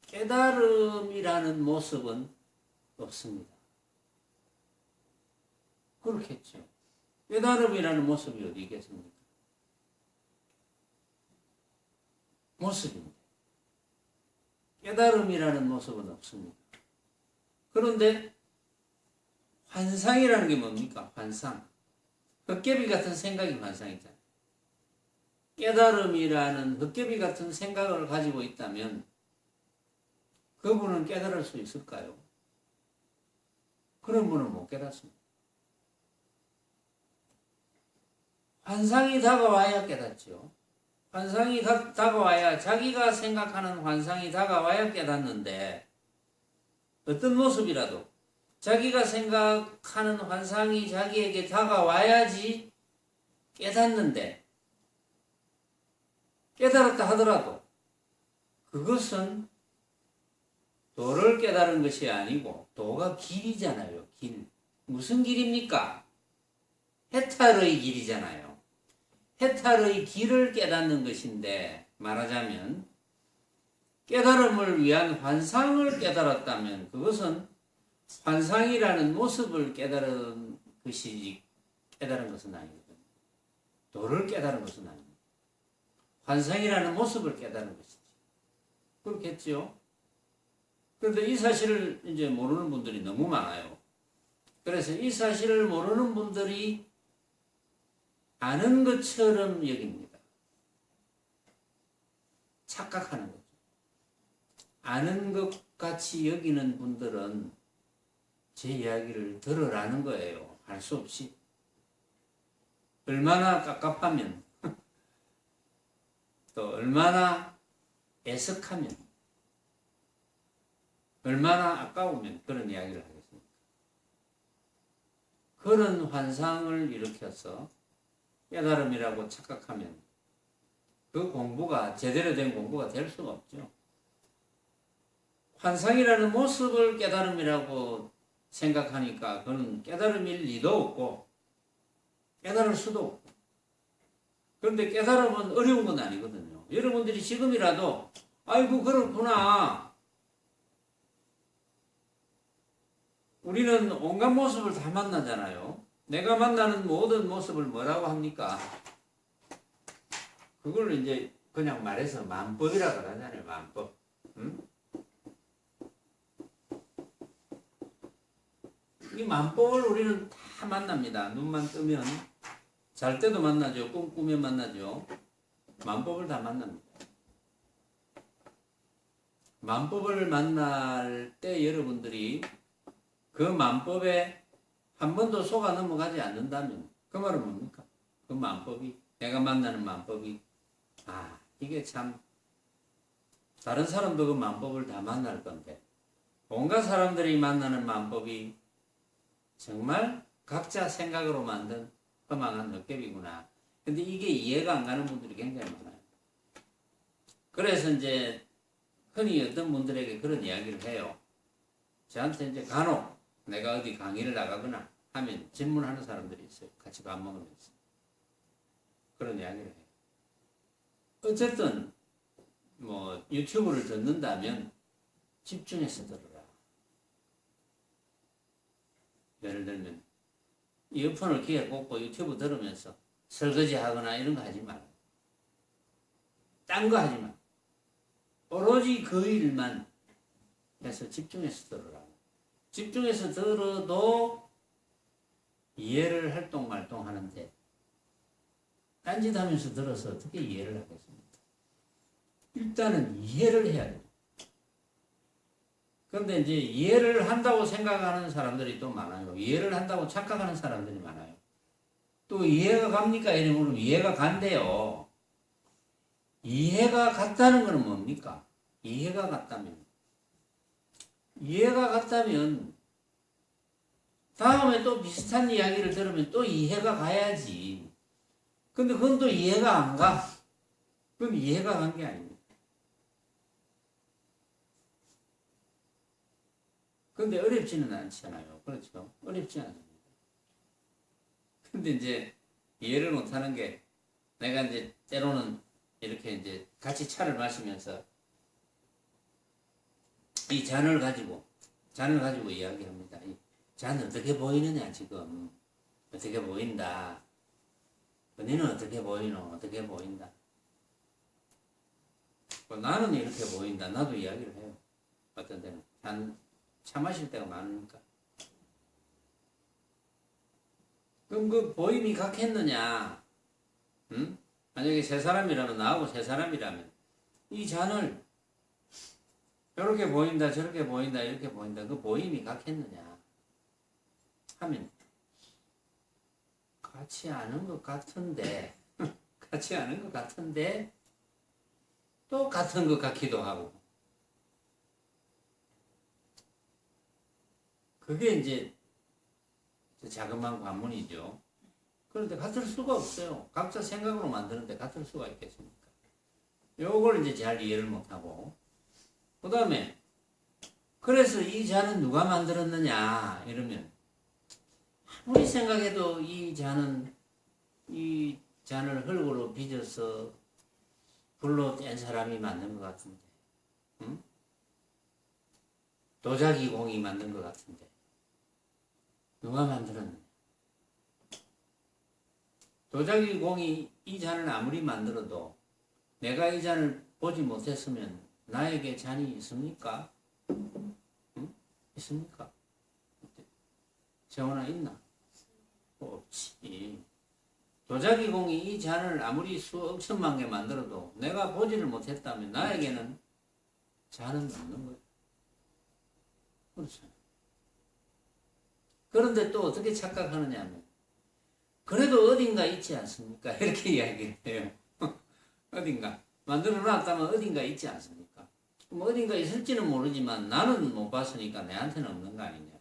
깨달음이라는 모습은 없습니다. 그렇겠죠. 깨달음이라는 모습이 어디 있겠습니까? 모습입니다. 깨달음이라는 모습은 없습니다. 그런데 환상이라는 게 뭡니까? 환상. 헛개비 같은 생각이 환상이잖아요. 깨달음이라는 헛개비 같은 생각을 가지고 있다면 그분은 깨달을 수 있을까요? 그런 분은 못 깨닫습니다. 환상이 다가와야 깨닫죠. 환상이 다가와야, 자기가 생각하는 환상이 다가와야 깨닫는데, 어떤 모습이라도 자기가 생각하는 환상이 자기에게 다가와야지 깨닫는데, 깨달았다 하더라도 그것은 도를 깨달은 것이 아니고 도가 길이잖아요. 길. 무슨 길입니까? 해탈의 길이잖아요. 해탈의 길을 깨닫는 것인데, 말하자면 깨달음을 위한 환상을 깨달았다면 그것은 환상이라는 모습을 깨달은 것이지 깨달은 것은 아니거든요. 도를 깨달은 것은 아닙니다. 환상이라는 모습을 깨달은 것이지. 그렇겠죠? 그런데 이 사실을 이제 모르는 분들이 너무 많아요. 그래서 이 사실을 모르는 분들이 아는 것처럼 여깁니다. 착각하는 거죠. 아는 것 같이 여기는 분들은 제 이야기를 들으라는 거예요. 할 수 없이. 얼마나 깝깝하면 또 얼마나 애석하면 얼마나 아까우면 그런 이야기를 하겠습니까? 그런 환상을 일으켜서 깨달음이라고 착각하면 그 공부가 제대로 된 공부가 될 수가 없죠. 환상이라는 모습을 깨달음이라고 생각하니까 그건 깨달음일 리도 없고 깨달을 수도 없고. 그런데 깨달음은 어려운 건 아니거든요. 여러분들이 지금이라도 아이고 그렇구나. 우리는 온갖 모습을 다 만나잖아요. 내가 만나는 모든 모습을 뭐라고 합니까? 그걸 이제 그냥 말해서 만법이라고 하잖아요. 만법. 응? 이 만법을 우리는 다 만납니다. 눈만 뜨면 잘 때도 만나죠. 꿈꾸면 만나죠. 만법을 다 만납니다. 만법을 만날 때 여러분들이 그 만법에 한 번도 속아 넘어가지 않는다면 그 말은 뭡니까? 그 만법이 내가 만나는 만법이 이게 참 다른 사람도 그 만법을 다 만날 건데 온갖 사람들이 만나는 만법이 정말 각자 생각으로 만든 허망한 헛개비구나. 근데 이게 이해가 안 가는 분들이 굉장히 많아요. 그래서 이제 흔히 어떤 분들에게 그런 이야기를 해요. 저한테 이제 간혹 내가 어디 강의를 나가거나 하면 질문하는 사람들이 있어요. 같이 밥 먹으면서. 그런 이야기를 해요. 어쨌든 뭐 유튜브를 듣는다면 집중해서 들어라. 예를 들면 이어폰을 귀에 꽂고 유튜브 들으면서 설거지 하거나 이런 거 하지 말아요. 딴 거 하지 마. 오로지 그 일만 해서 집중해서 들으라. 집중해서 들어도 이해를 할동말동 하는데 딴짓하면서 들어서 어떻게 이해를 하겠습니까? 일단은 이해를 해야 돼요. 그런데 이제 이해를 한다고 생각하는 사람들이 또 많아요. 이해를 한다고 착각하는 사람들이 많아요. 또 이해가 갑니까? 이러면 이해가 간대요. 이해가 갔다는 것은 뭡니까? 이해가 갔다면 다음에 또 비슷한 이야기를 들으면 또 이해가 가야지. 근데 그건 또 이해가 안 가. 그럼 이해가 간 게 아닙니다. 근데 어렵지는 않잖아요. 그렇죠? 어렵지 않습니다. 근데 이제 이해를 못하는 게 내가 이제 때로는 이렇게 이제 같이 차를 마시면서 이 잔을 가지고 이야기합니다. 이 잔 어떻게 보이느냐 지금 어떻게 보인다. 너는 어떻게 보이노? 어떻게 보인다. 나는 이렇게 보인다. 나도 이야기를 해요. 어떤 데는 차 마실 때가 많으니까. 그럼 그 보임이 각했느냐? 응? 만약에 세 사람이라면 나하고 세 사람이라면 이 잔을 이렇게 보인다 저렇게 보인다 이렇게 보인다 그 보임이 각했느냐 하면 같이 아는 것 같은데 또 같은 것 같기도 하고 그게 이제 자그마한 관문이죠. 그런데 같을 수가 없어요. 각자 생각으로 만드는데 같을 수가 있겠습니까? 요걸 이제 잘 이해를 못하고 그 다음에 그래서 이 잔은 누가 만들었느냐 이러면 아무리 생각해도 이 잔을 흙으로 빚어서 불로 뗀 사람이 만든 것 같은데 응? 도자기 공이 만든 것 같은데 누가 만들었느냐? 도자기 공이 이 잔을 아무리 만들어도 내가 이 잔을 보지 못했으면 나에게 잔이 있습니까? 응? 있습니까? 재원아 있나? 없지. 도자기공이 이 잔을 아무리 수억 천만 개 만들어도 내가 보지를 못했다면 나에게는 잔은 없는 거예요. 그렇죠. 그런데 또 어떻게 착각하느냐 하면 그래도 어딘가 있지 않습니까? 이렇게 이야기를 해요. 어딘가 만들어 놨다면 어딘가 있지 않습니까? 뭐 어딘가 있을지는 모르지만 나는 못 봤으니까 내한테는 없는 거 아니냐.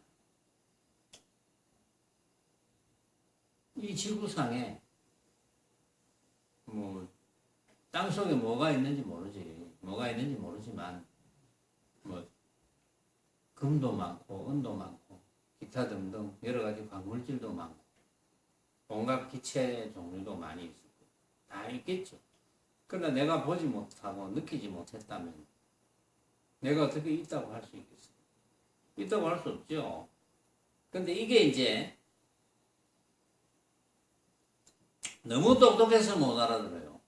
이 지구상에 뭐 땅속에 뭐가 있는지 모르지만 뭐 금도 많고 은도 많고 기타 등등 여러 가지 광물질도 많고 온갖 기체 종류도 많이 있고 다 있겠죠. 그러나 내가 보지 못하고 느끼지 못했다면 내가 어떻게 있다고 할 수 있겠어요? 있다고 할 수 없죠. 근데 이게 이제 너무 똑똑해서 못 알아들어요.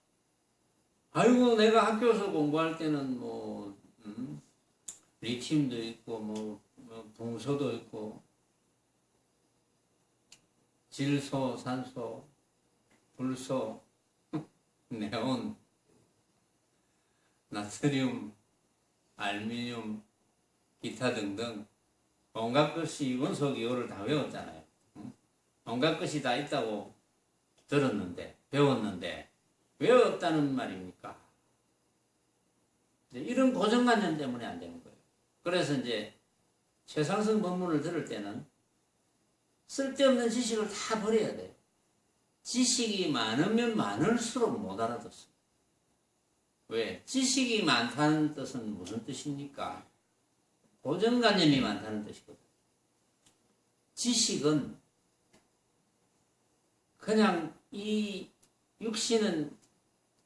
아이고 내가 학교에서 공부할 때는 뭐 리튬도 있고 뭐 붕소도 있고 질소, 산소, 불소, 네온, 나트륨, 알루미늄, 기타 등등 온갖 것이 원소 기호를 다 외웠잖아요. 온갖 것이 다 있다고 들었는데 배웠는데 왜 없다는 말입니까? 이런 고정관념 때문에 안 되는 거예요. 그래서 이제 최상승 법문을 들을 때는 쓸데없는 지식을 다 버려야 돼요. 지식이 많으면 많을수록 못 알아듣어. 왜? 지식이 많다는 뜻은 무슨 뜻입니까? 고정관념이 많다는 뜻이거든. 지식은 그냥 이 육신은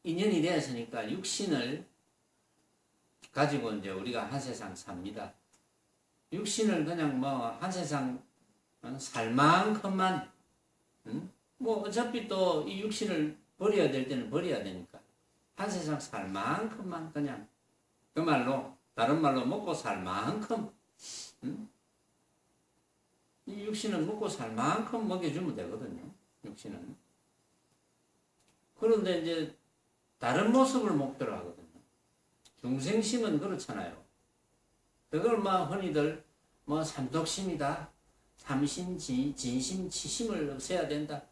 인연이 되었으니까 육신을 가지고 이제 우리가 한 세상 삽니다. 육신을 그냥 뭐 한 세상 살 만큼만 뭐 어차피 또 이 육신을 버려야 될 때는 버려야 되니까 한 세상 살 만큼만 그냥 그 말로 다른 말로 먹고 살 만큼 이 육신은 먹고 살 만큼 먹여주면 되거든요. 육신은. 그런데 이제 다른 모습을 목표로 하거든요. 중생심은 그렇잖아요. 그걸 막 흔히들 뭐 삼독심이다. 탐심, 진심, 치심을 없애야 된다.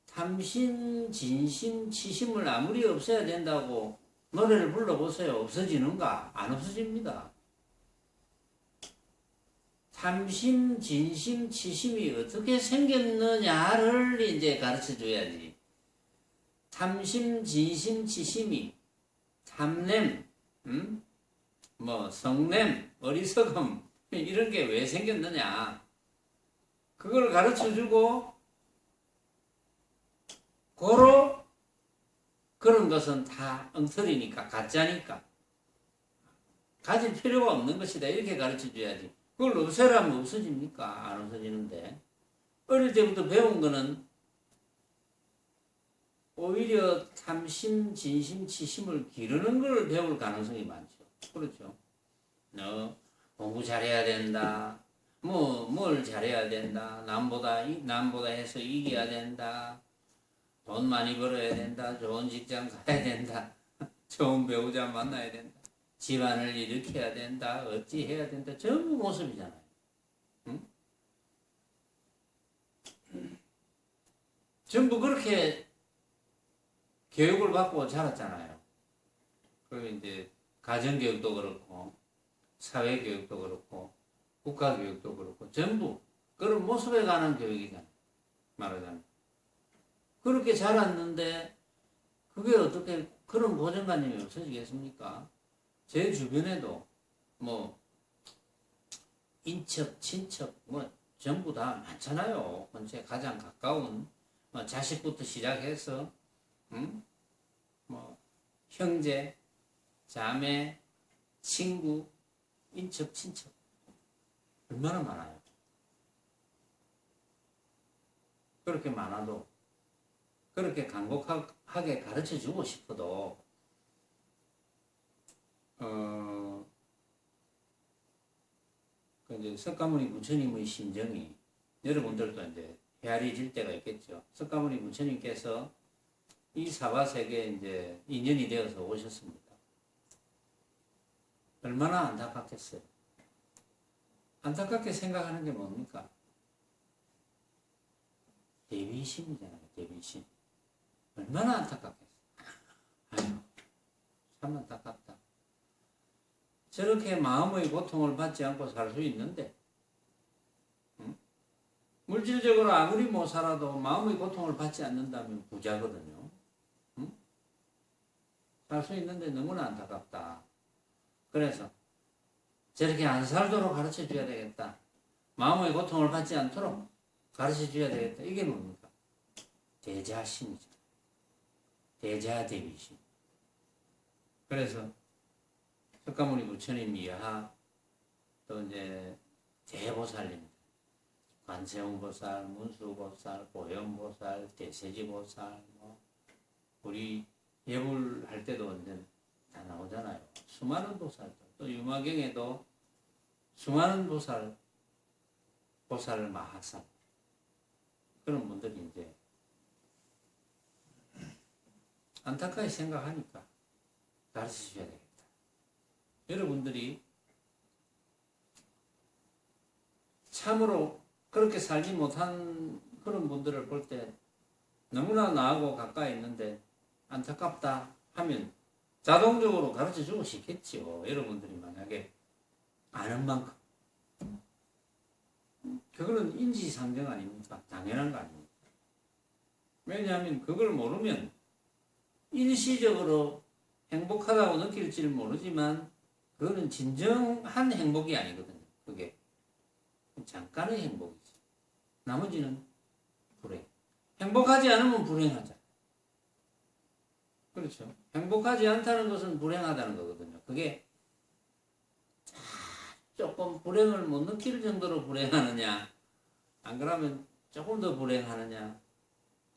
탐심, 진심, 치심을 아무리 없애야 된다고 노래를 불러보세요. 없어지는가? 안 없어집니다. 탐심, 진심, 치심이 어떻게 생겼느냐를 이제 가르쳐 줘야지. 탐심, 진심, 치심이 탐냄, 뭐 성냄, 어리석음 이런 게 왜 생겼느냐. 그걸 가르쳐 주고 고로 그런 것은 다 엉터리니까 가짜니까 가질 필요가 없는 것이다 이렇게 가르쳐 줘야지. 그걸 없애라면 없어집니까? 안 없어지는데 어릴 때부터 배운 거는 오히려 탐심, 진심, 치심을 기르는 걸 배울 가능성이 많죠. 그렇죠. 너 공부 잘해야 된다. 뭘 잘해야 된다. 남보다 해서 이겨야 된다. 돈 많이 벌어야 된다. 좋은 직장 가야 된다. 좋은 배우자 만나야 된다. 집안을 일으켜야 된다. 어찌 해야 된다. 전부 모습이잖아요. 응? 전부 그렇게 교육을 받고 자랐잖아요. 그리고 이제 가정교육도 그렇고 사회교육도 그렇고 국가교육도 그렇고 전부 그런 모습에 관한 교육이잖아요. 말하자면. 그렇게 자랐는데 그게 어떻게 그런 고정관념이 없어지겠습니까? 제 주변에도 뭐 인척, 친척 뭐 전부 다 많잖아요. 제 가장 가까운 뭐 자식부터 시작해서 뭐 형제, 자매, 친구, 인척, 친척 얼마나 많아요. 그렇게 많아도 그렇게 간곡하게 가르쳐주고 싶어도 그 이제 석가모니 부처님의 심정이 여러분들도 이제 헤아려질 때가 있겠죠. 석가모니 부처님께서 이 사바세계에 이제 인연이 되어서 오셨습니다. 얼마나 안타깝겠어요. 안타깝게 생각하는 게 뭡니까? 대비심이잖아요. 대비심. 얼마나 안타깝겠어요. 아유, 참 안타깝다. 저렇게 마음의 고통을 받지 않고 살 수 있는데, 응? 물질적으로 아무리 못 살아도 마음의 고통을 받지 않는다면 부자거든요. 응? 살 수 있는데 너무나 안타깝다. 그래서 저렇게 안 살도록 가르쳐 줘야 되겠다. 마음의 고통을 받지 않도록 가르쳐 줘야 되겠다. 이게 뭡니까? 대자심이죠. 대자대비심. 그래서 석가모니 부처님 이하 또 이제 대보살님, 관세음보살, 문수보살, 보현보살, 대세지보살, 우리 예불할 때도 이제 다 나오잖아요. 수많은 보살들, 또 유마경에도 수많은 보살 마하살 그런 분들이 이제 안타깝게 생각하니까 가르쳐 주셔야 되겠다. 여러분들이 참으로 그렇게 살지 못한 그런 분들을 볼 때 너무나 나하고 가까이 있는데 안타깝다 하면 자동적으로 가르쳐 주고 싶겠죠. 여러분들이 만약에 아는 만큼. 그거는 인지상정 아닙니까? 당연한 거 아닙니까? 왜냐하면 그걸 모르면 일시적으로 행복하다고 느낄지는 모르지만 그거는 진정한 행복이 아니거든요. 그게 잠깐의 행복이지. 나머지는 불행. 행복하지 않으면 불행하잖아. 그렇죠. 행복하지 않다는 것은 불행하다는 거거든요. 그게 조금 불행을 못 느낄 정도로 불행하느냐, 안 그러면 조금 더 불행하느냐,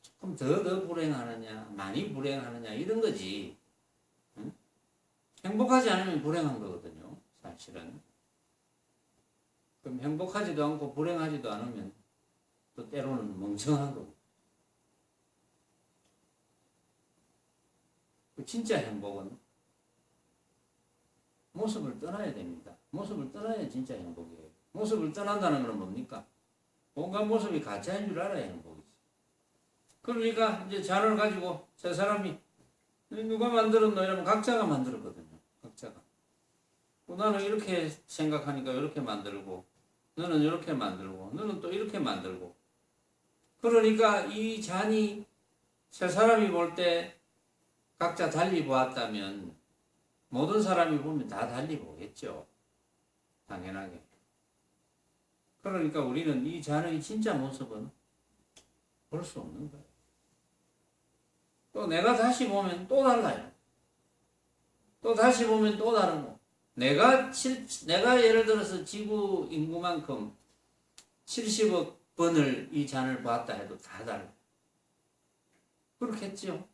조금 더 불행하느냐, 많이 불행하느냐, 이런 거지. 응? 행복하지 않으면 불행한 거거든요. 사실은. 그럼 행복하지도 않고 불행하지도 않으면 또 때로는 멍청한 거고. 진짜 행복은 모습을 떠나야 됩니다. 모습을 떠나야 진짜 행복이에요. 모습을 떠난다는 건 뭡니까? 온갖 모습이 가짜인 줄 알아야 행복이지. 그러니까 이제 자를 가지고 저 사람이 누가 만들었노 이러면 각자가 만들었거든요. 각자가. 나는 이렇게 생각하니까 이렇게 만들고 너는 이렇게 만들고 너는 또 이렇게 만들고 그러니까 이 잔이 저 사람이 볼 때 각자 달리 보았다면 모든 사람이 보면 다 달리 보겠죠. 당연하게. 그러니까 우리는 이 잔의 진짜 모습은 볼 수 없는 거예요. 또 내가 다시 보면 또 달라요. 또 다시 보면 또 다르고 내가 예를 들어서 지구 인구만큼 70억 번을 이 잔을 보았다 해도 다 달라요. 그렇겠죠.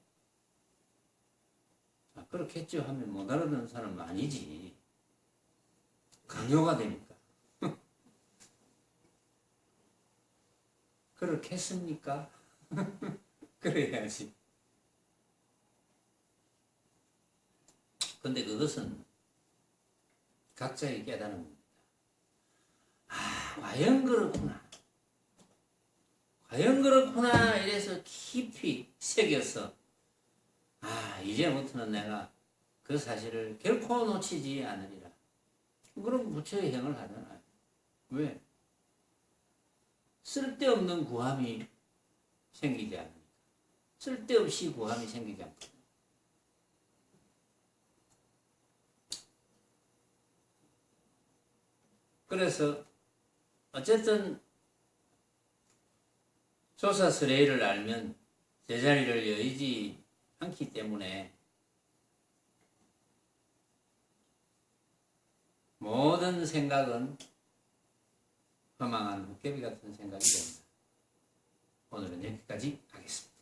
그렇겠죠 하면 못 알아듣는 사람은 아니지. 강요가 되니까. 그렇겠습니까? 그래야지. 근데 그것은 각자의 깨달음입니다. 과연 그렇구나. 과연 그렇구나. 이래서 깊이 새겨서 이제부터는 내가 그 사실을 결코 놓치지 않으리라. 그럼 부처의 행을 하잖아요. 왜? 쓸데없는 구함이 생기지 않으니까. 쓸데없이 구함이 생기지 않거든요. 그래서 어쨌든 조사스레이를 알면 제자리를 여의지 않기 때문에 모든 생각은 허망한 헛개비 같은 생각이 됩니다. 오늘은 여기까지 하겠습니다.